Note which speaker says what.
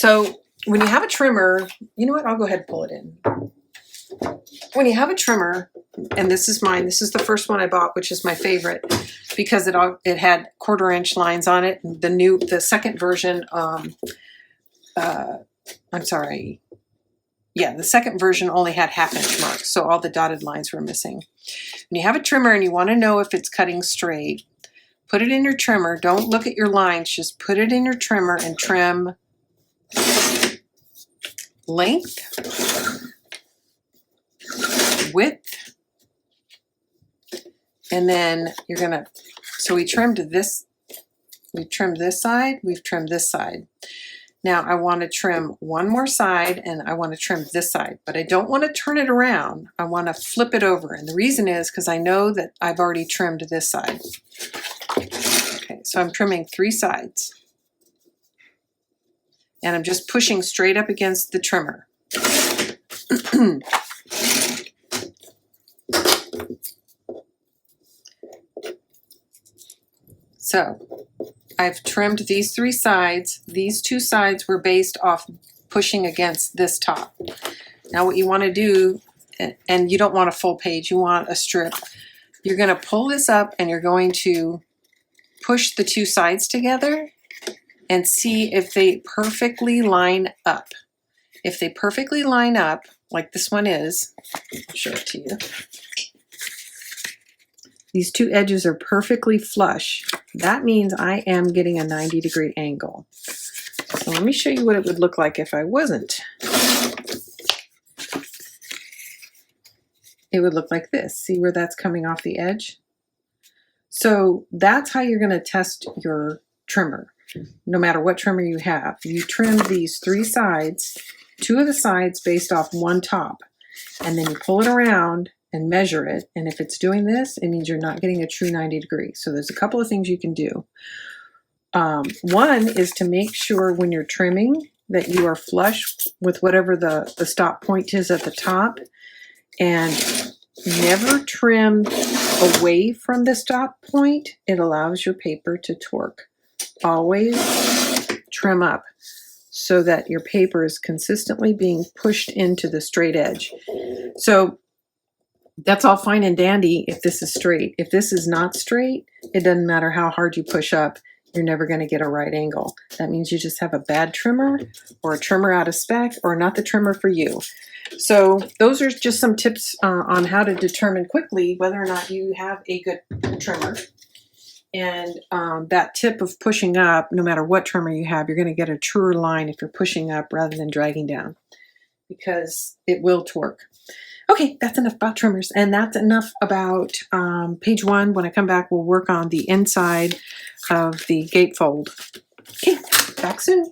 Speaker 1: So when you have a trimmer, you know what? I'll go ahead and pull it in. When you have a trimmer, and this is mine, this is the first one I bought, which is my favorite because it had 1/4-inch lines on it. The second version, I'm sorry. Yeah, the second version only had 1/2-inch marks, so all the dotted lines were missing. When you have a trimmer and you want to know if it's cutting straight, put it in your trimmer. Don't look at your lines, just put it in your trimmer and trim length, width, and then you're gonna, so we've trimmed this side, we've trimmed this side. Now I want to trim one more side and I want to trim this side, but I don't want to turn it around. I want to flip it over. And the reason is because I know that I've already trimmed this side. Okay, so I'm trimming 3 sides. And I'm just pushing straight up against the trimmer. So I've trimmed these 3 sides. These 2 sides were based off pushing against this top. Now what you want to do, and you don't want a full page, you want a strip. You're going to pull this up and you're going to push the 2 sides together and see if they perfectly line up. If they perfectly line up, like this one is, I'll show it to you. These 2 edges are perfectly flush. That means I am getting a 90-degree angle. So let me show you what it would look like if I wasn't. It would look like this. See where that's coming off the edge? So that's how you're going to test your trimmer. No matter what trimmer you have, you trim these 3 sides, 2 of the sides based off one top, and then you pull it around and measure it. And if it's doing this, it means you're not getting a true 90 degrees. So there's a couple of things you can do. One is to make sure when you're trimming that you are flush with whatever the stop point is at the top, and never trim away from the stop point. It allows your paper to torque. Always trim up so that your paper is consistently being pushed into the straight edge. So that's all fine and dandy if this is straight. If this is not straight, it doesn't matter how hard you push up, you're never going to get a right angle. That means you just have a bad trimmer or a trimmer out of spec or not the trimmer for you. So those are just some tips on how to determine quickly whether or not you have a good trimmer. And that tip of pushing up, no matter what trimmer you have, you're going to get a truer line if you're pushing up rather than dragging down, because it will torque. Okay, that's enough about trimmers, and that's enough about page 1. When I come back, we'll work on the inside of the gatefold. Okay, back soon.